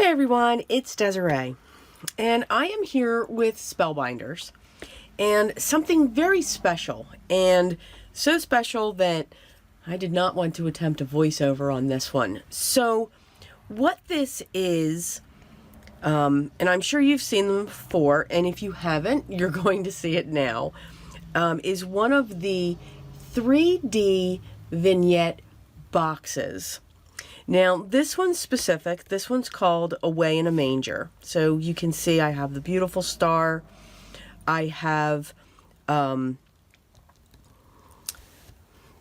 Hey everyone, it's Desiree, and I am here with Spellbinders, and something very special, and so special that I did not want to attempt a voiceover on this one. So what this is, and I'm sure you've seen them before, and if you haven't, you're going to see it now, is one of the 3D vignette boxes. Now, this one's specific. This one's called Away in a Manger. So you can see I have the beautiful star. I have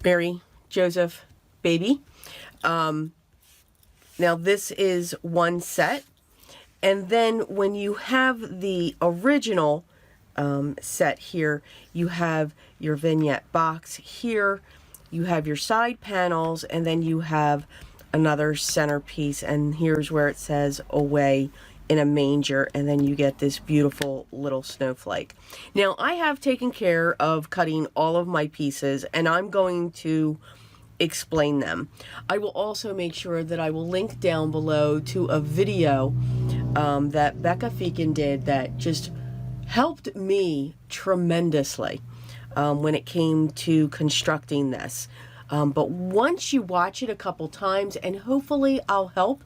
Mary, Joseph, baby. Now, this is one set. And then when you have the original set here, you have your vignette box here. You have your side panels, and then you have another centerpiece, and here's where it says Away in a Manger, and then you get this beautiful little snowflake. Now, I have taken care of cutting all of my pieces, and I'm going to explain them. I will also make sure that I will link down below to a video that Becca Feeken did that just helped me tremendously when it came to constructing this. But once you watch it a couple times, and hopefully I'll help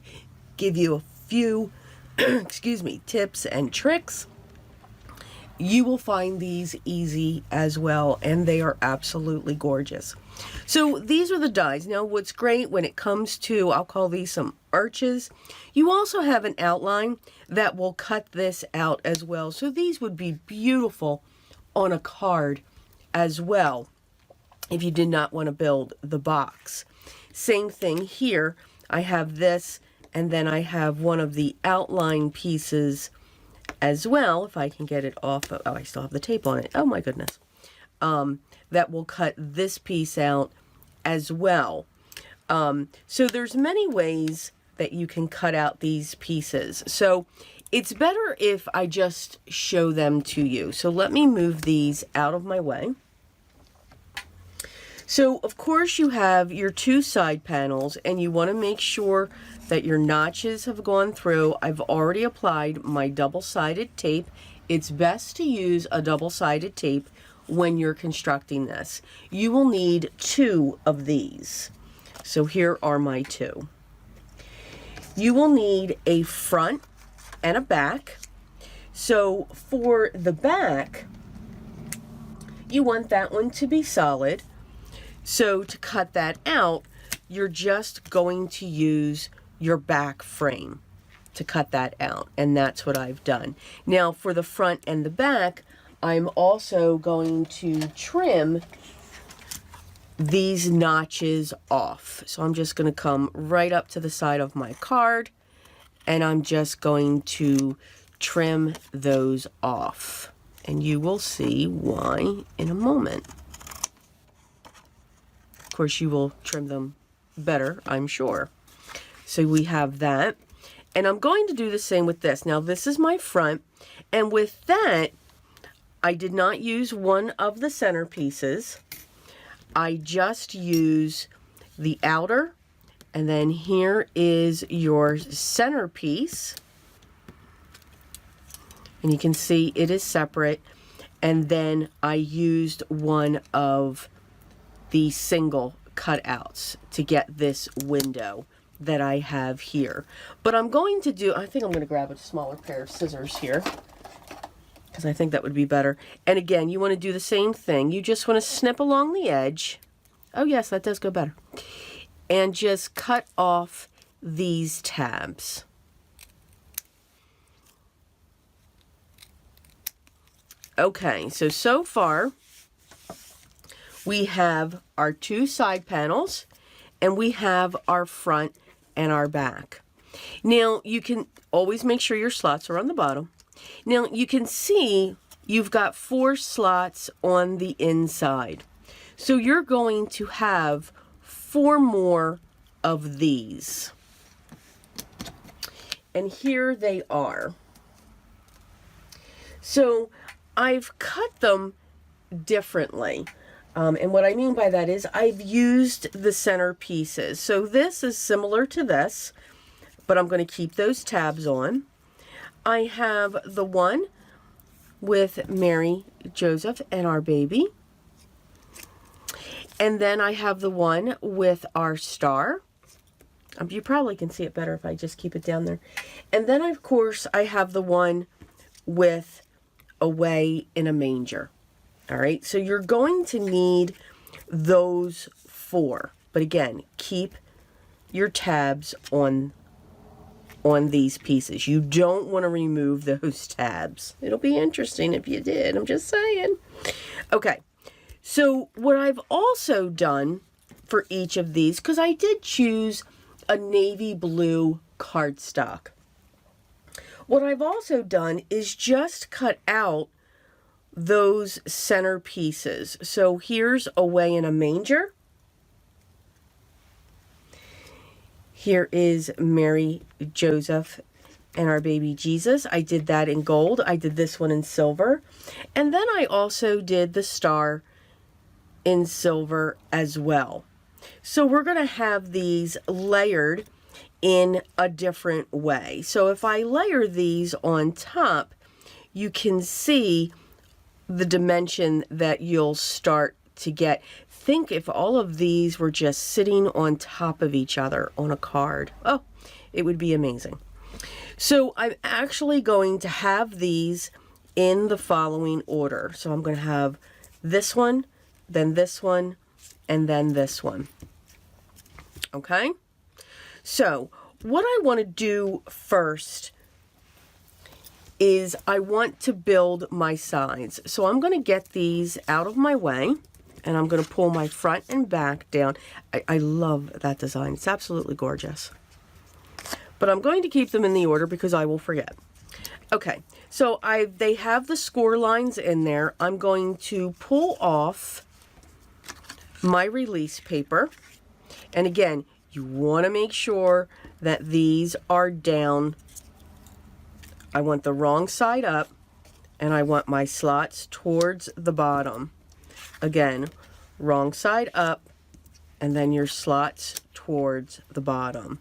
give you a few excuse me, tips and tricks, you will find these easy as well, and they are absolutely gorgeous. So these are the dies. Now what's great when it comes to, I'll call these some arches, you also have an outline that will cut this out as well. So these would be beautiful on a card as well, if you did not want to build the box. Same thing here. I have this, and then I have one of the outline pieces as well, if I can get it off. Oh, I still have the tape on it. Oh my goodness. That will cut this piece out as well. So there's many ways that you can cut out these pieces. So it's better if I just show them to you. So let me move these out of my way. So, of course, you have your two side panels, and you want to make sure that your notches have gone through. I've already applied my double-sided tape. It's best to use a double-sided tape when you're constructing this. You will need two of these. So here are my two. You will need a front and a back. So for the back, you want that one to be solid. So to cut that out, you're just going to use your back frame to cut that out, and that's what I've done. Now for the front and the back, I'm also going to trim these notches off. So I'm just going to come right up to the side of my card, and I'm just going to trim those off. And you will see why in a moment. Of course, you will trim them better, I'm sure. So we have that. And I'm going to do the same with this. Now, this is my front. And with that, I did not use one of the centerpieces. I just use the outer. And then here is your centerpiece. And you can see it is separate. And then I used one of the single cutouts to get this window that I have here. But I'm going to do, I think I'm going to grab a smaller pair of scissors here, because I think that would be better. And again, you want to do the same thing. You just want to snip along the edge. Oh yes, that does go better. And just cut off these tabs. Okay, so far we have our two side panels, and we have our front and our back. Now, you can always make sure your slots are on the bottom. Now, you can see you've got 4 slots on the inside. So you're going to have 4 more of these. And here they are. So I've cut them differently. And what I mean by that is I've used the center pieces. So this is similar to this. but I'm going to keep those tabs on. I have the one with Mary, Joseph, and our baby. And then I have the one with our star. You probably can see it better if I just keep it down there. And then, of course, I have the one with Away in a Manger. All right, so you're going to need those 4. But again, keep your tabs on these pieces. You don't want to remove those tabs. It'll be interesting if you did. I'm just saying. Okay, so what I've also done for each of these, because I did choose a navy blue cardstock. What I've also done is just cut out those center pieces. So here's Away in a Manger. Here is Mary, Joseph, and our baby Jesus. I did that in gold. I did this one in silver. And then I also did the star in silver as well. So we're going to have these layered in a different way. So if I layer these on top, you can see the dimension that you'll start to get. Think if all of these were just sitting on top of each other on a card. Oh, it would be amazing. So I'm actually going to have these in the following order. So I'm going to have this one, then this one, and then this one. Okay? So what I want to do first is I want to build my sides. So I'm going to get these out of my way. And I'm going to pull my front and back down. I love that design. It's absolutely gorgeous. But I'm going to keep them in the order because I will forget. Okay, so they have the score lines in there. I'm going to pull off my release paper. And again, you want to make sure that these are down. I want the wrong side up, and I want my slots towards the bottom. Again, wrong side up, and then your slots towards the bottom.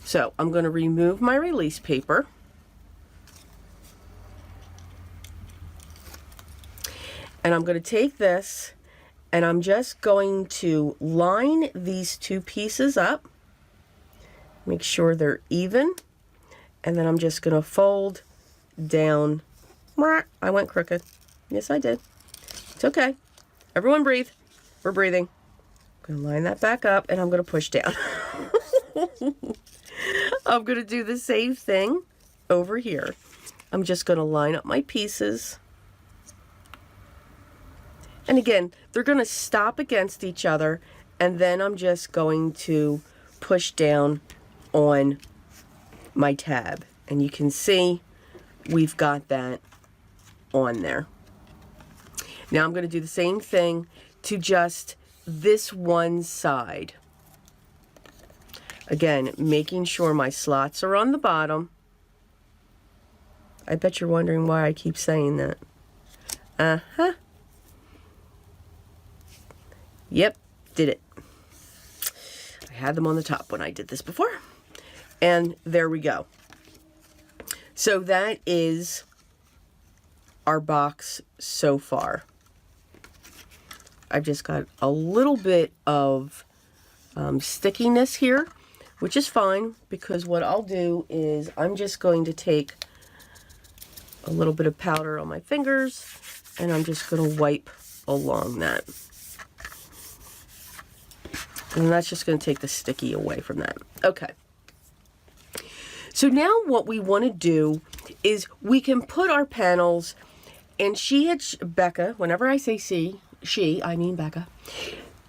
So I'm going to remove my release paper. And I'm going to take this, and I'm just going to line these 2 pieces up. Make sure they're even. And then I'm just going to fold down. I went crooked. Yes, I did. It's okay. Everyone breathe. We're breathing. I'm going to line that back up, and I'm going to push down. I'm going to do the same thing over here. I'm just going to line up my pieces. And again, they're going to stop against each other, and then I'm just going to push down on my tab. And you can see we've got that on there. Now I'm going to do the same thing to just this one side. Again, making sure my slots are on the bottom. I bet you're wondering why I keep saying that. Uh-huh. Yep, did it. I had them on the top when I did this before. And there we go. So that is our box so far. I've just got a little bit of stickiness here, which is fine, because what I'll do is I'm just going to take a little bit of powder on my fingers, and I'm just going to wipe along that. And that's just going to take the sticky away from that. Okay. So now what we want to do is we can put our panels, and Becca, whenever I say she, I mean Becca,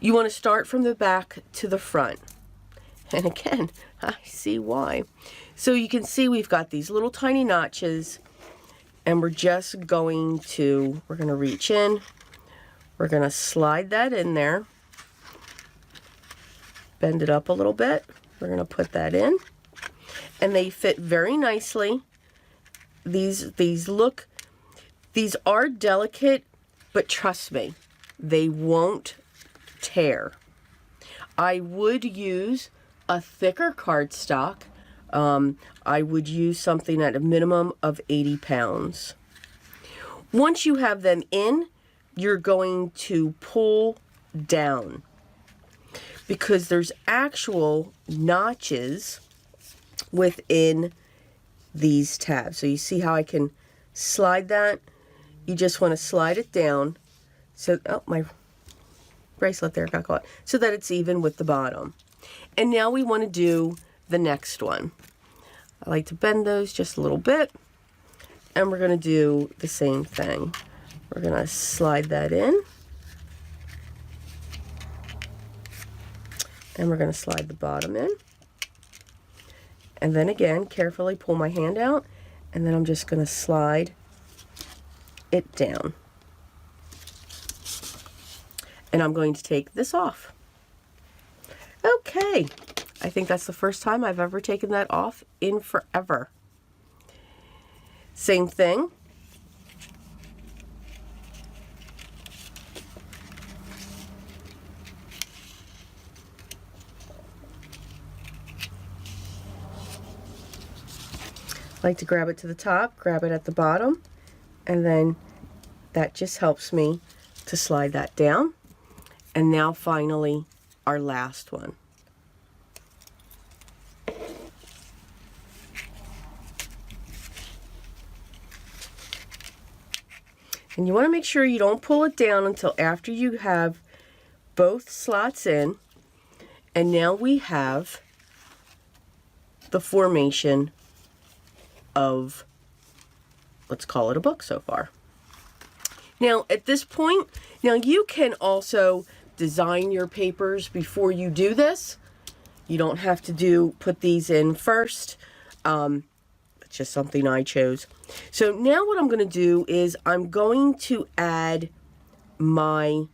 you want to start from the back to the front. And again, I see why. So you can see we've got these little tiny notches, and we're going to reach in, we're going to slide that in there, bend it up a little bit, we're going to put that in, and they fit very nicely. These are delicate, but trust me, they won't tear. I would use a thicker cardstock, I would use something at a minimum of 80 pounds. Once you have them in, you're going to pull down because there's actual notches within these tabs. So you see how I can slide that? You just want to slide it down so, oh, my bracelet there got caught, so that it's even with the bottom. And now we want to do the next one. I like to bend those just a little bit, and we're going to do the same thing. We're going to slide that in, and we're going to slide the bottom in, and then again carefully pull my hand out, and then I'm just going to slide it down. And I'm going to take this off. Okay, I think that's the first time I've ever taken that off in forever. Same thing. I like to grab it to the top, grab it at the bottom, and then that just helps me to slide that down. And now finally, our last one. And you want to make sure you don't pull it down until after you have both slots in. And now we have the formation of, let's call it a book so far. Now at this point, now you can also design your papers before you do this. You don't have to put these in first. It's just something I chose. So now what I'm going to do is I'm going to add my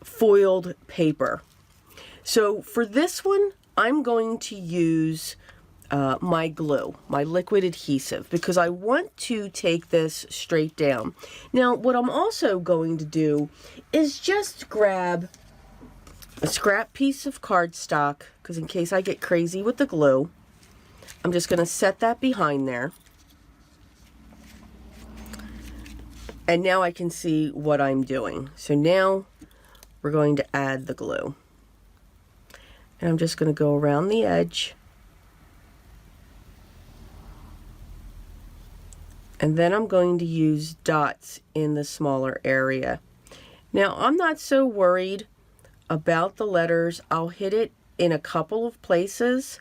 foiled paper. So for this one, I'm going to use my glue, my liquid adhesive, because I want to take this straight down. Now, what I'm also going to do is just grab a scrap piece of cardstock, because in case I get crazy with the glue, I'm just going to set that behind there. And now I can see what I'm doing. So now we're going to add the glue. And I'm just going to go around the edge. And then I'm going to use dots in the smaller area. Now, I'm not so worried about the letters. I'll hit it in a couple of places,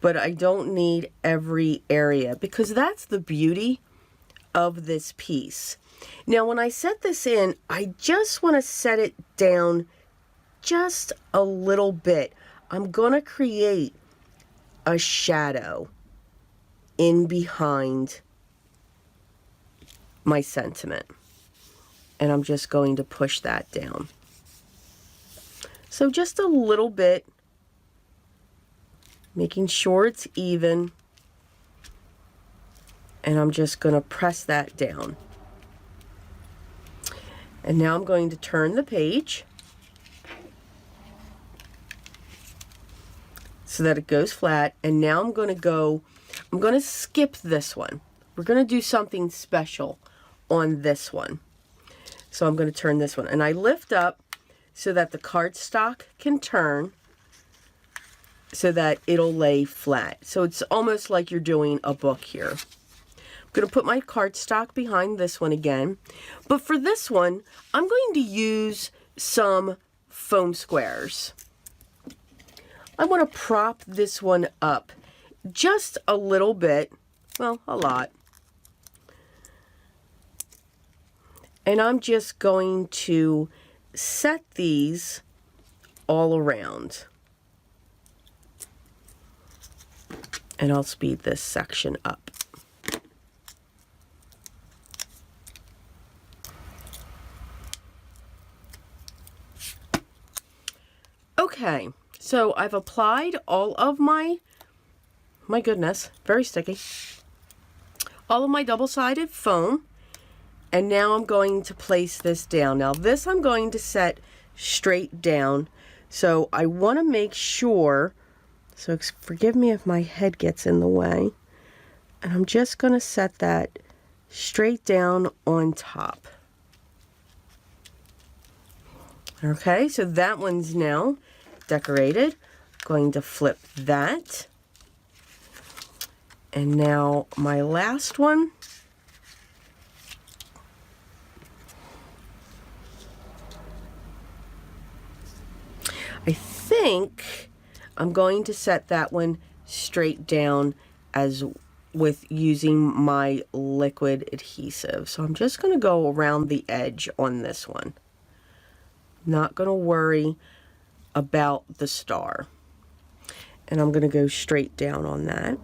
but I don't need every area because that's the beauty of this piece. Now, when I set this in, I just want to set it down just a little bit. I'm going to create a shadow in behind my sentiment, and I'm just going to push that down. So just a little bit, making sure it's even, and I'm just going to press that down. And now I'm going to turn the page so that it goes flat, and now I'm going to skip this one. We're going to do something special on this one. So I'm going to turn this one, and I lift up so that the cardstock can turn so that it'll lay flat. So it's almost like you're doing a book here. I'm going to put my cardstock behind this one again, but for this one I'm going to use some foam squares. I want to prop this one up just a little bit, well, a lot. And I'm just going to set these all around. And I'll speed this section up. Okay, so I've applied all of my goodness, very sticky, all of my double-sided foam. And now I'm going to place this down. Now this I'm going to set straight down So I want to make sure, so forgive me if my head gets in the way, and I'm just going to set that straight down on top. Okay, so that one's now decorated. Going to flip that. And now my last one. I think I'm going to set that one straight down as with using my liquid adhesive. So I'm just going to go around the edge on this one. Not going to worry about the star. And I'm going to go straight down on that.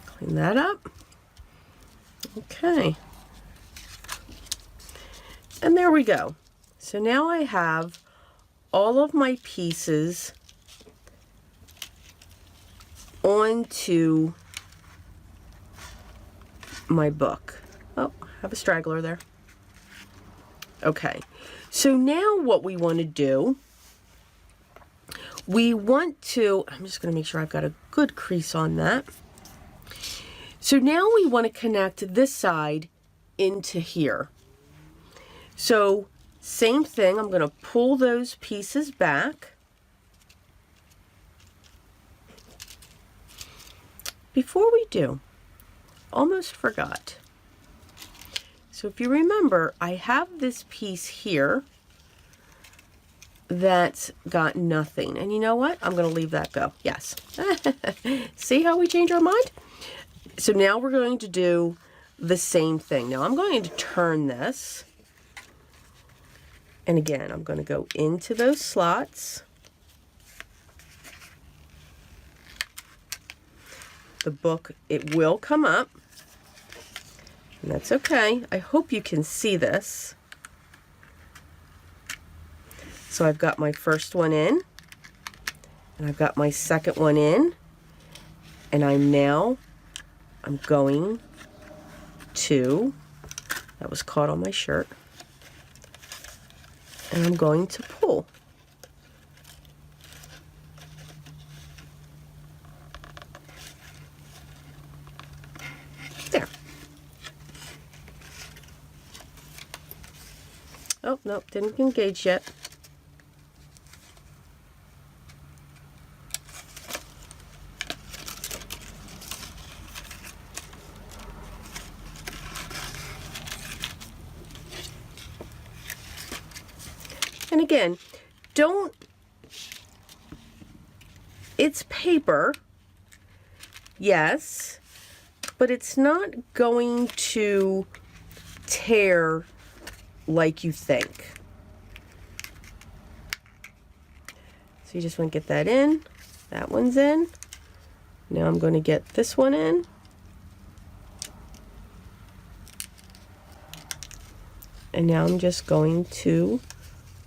Clean that up. Okay. And there we go. So now I have all of my pieces onto my book. Oh, I have a straggler there. Okay. So now what we want to do, we want to, I'm just going to make sure I've got a good crease on that. So now we want to connect this side into here. So same thing, I'm going to pull those pieces back. Before we do, almost forgot. So if you remember, I have this piece here that's got nothing. And you know what? I'm going to leave that go. Yes. See how we change our mind? So now we're going to do the same thing. Now I'm going to turn this. And again, I'm going to go into those slots. The book, it will come up. And that's okay. I hope you can see this. So I've got my first one in. And I've got my second one in. And I'm going to, that was caught on my shirt. And I'm going to pull. There. Oh, no, didn't engage yet. And again, it's paper, yes, but it's not going to tear like you think. So you just want to get that in. That one's in. Now I'm going to get this one in. And now I'm just going to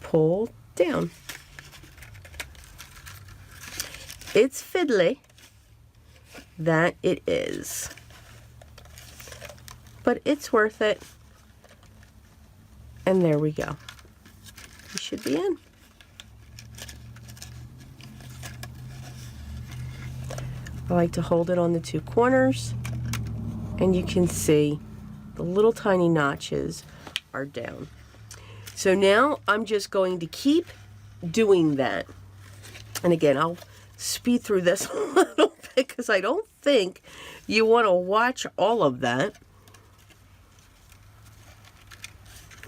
pull down. It's fiddly, that it is, but it's worth it. And there we go. You should be in. I like to hold it on the two corners, and you can see the little tiny notches are down. So now I'm just going to keep doing that. And again, I'll speed through this a little bit because I don't think you want to watch all of that.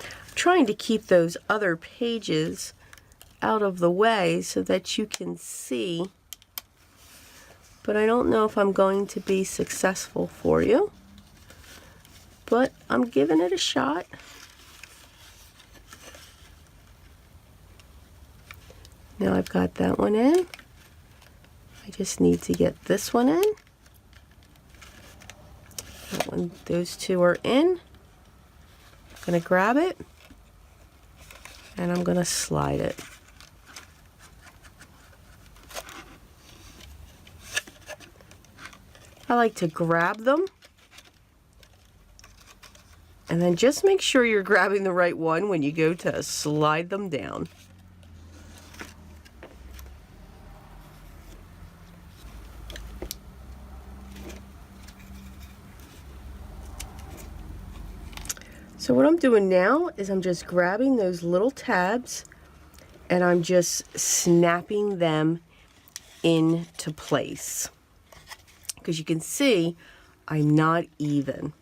I'm trying to keep those other pages out of the way so that you can see. But I don't know if I'm going to be successful for you. But I'm giving it a shot. Now I've got that one in. I just need to get this one in. That one, those two are in. I'm going to grab it and I'm going to slide it. I like to grab them. And then just make sure you're grabbing the right one when you go to slide them down. So what I'm doing now is I'm just grabbing those little tabs and I'm just snapping them into place. Because you can see I'm not even.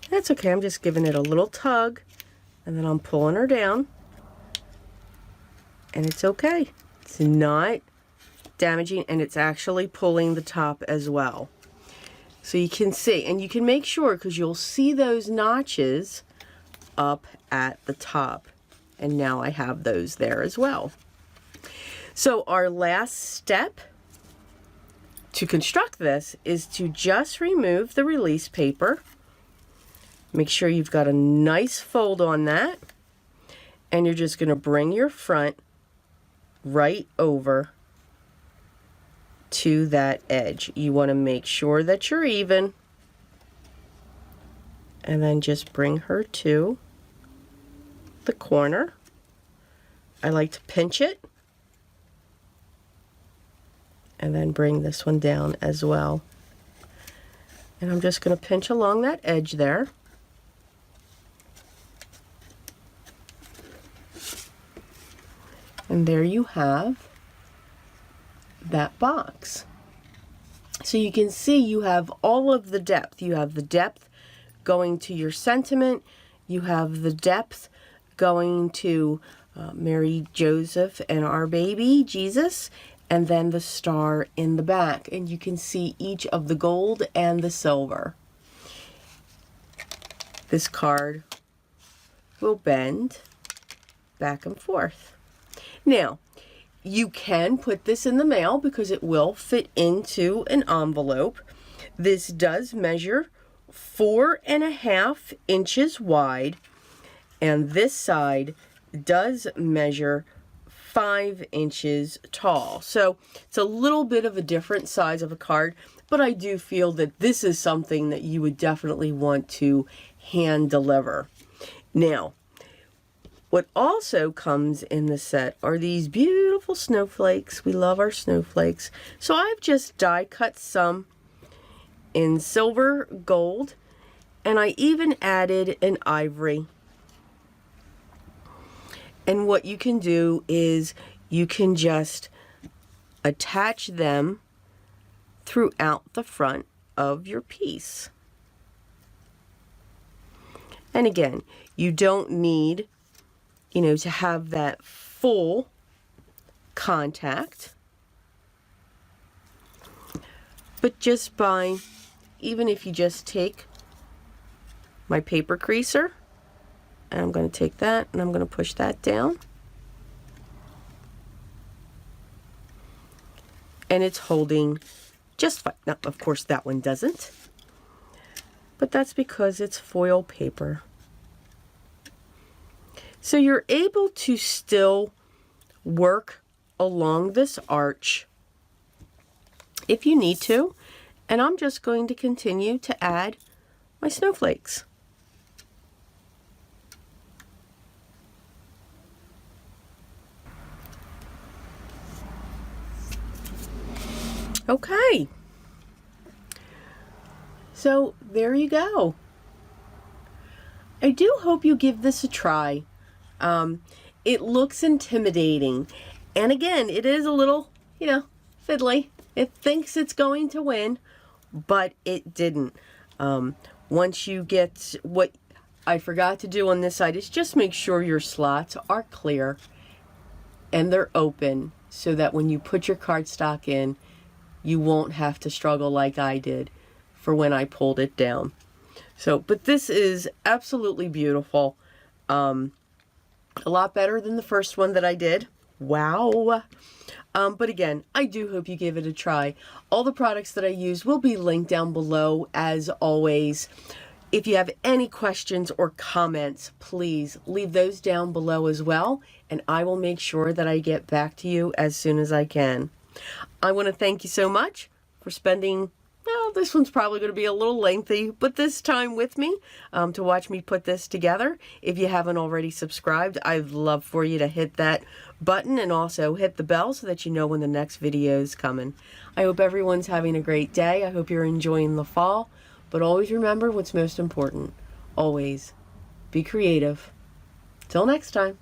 That's okay, I'm just giving it a little tug and then I'm pulling her down. And it's okay. It's not damaging, and it's actually pulling the top as well. So you can see, and you can make sure, because you'll see those notches up at the top. And now I have those there as well. So our last step to construct this is to just remove the release paper. Make sure you've got a nice fold on that. And you're just going to bring your front right over to that edge. You want to make sure that you're even, and then just bring her to the corner. I like to pinch it and then bring this one down as well. And I'm just going to pinch along that edge there. And there you have that box. So you can see you have all of the depth. You have the depth going to your sentiment. You have the depth going to Mary, Joseph, and our baby, Jesus, and then the star in the back. And you can see each of the gold and the silver. This card will bend back and forth. Now, you can put this in the mail because it will fit into an envelope. This does measure 4.5 inches wide, and this side does measure 5 inches tall. So it's a little bit of a different size of a card, but I do feel that this is something that you would definitely want to hand deliver. Now, what also comes in the set are these beautiful snowflakes. We love our snowflakes. So I've just die cut some in silver gold, and I even added an ivory. And what you can do is you can just attach them throughout the front of your piece. And again, you don't need, to have that full contact. But just by, even if you just take my paper creaser, and I'm going to take that and I'm going to push that down. And it's holding just fine. Now, of course, that one doesn't. But that's because it's foil paper. So you're able to still work along this arch if you need to. And I'm just going to continue to add my snowflakes. Okay. So there you go. I do hope you give this a try. It looks intimidating. And again, it is a little, fiddly. It thinks it's going to win, but it didn't. Once you get, what I forgot to do on this side is just make sure your slots are clear and they're open so that when you put your cardstock in, you won't have to struggle like I did for when I pulled it down. So, but this is absolutely beautiful. A lot better than the first one that I did. Wow. But again, I do hope you give it a try. All the products that I use will be linked down below as always. If you have any questions or comments, please leave those down below as well, and I will make sure that I get back to you as soon as I can. I want to thank you so much for spending, well, this one's probably going to be a little lengthy, but this time with me to watch me put this together. If you haven't already subscribed, I'd love for you to hit that button and also hit the bell so that you know when the next video is coming. I hope everyone's having a great day. I hope you're enjoying the fall. But always remember what's most important. Always be creative. Till next time.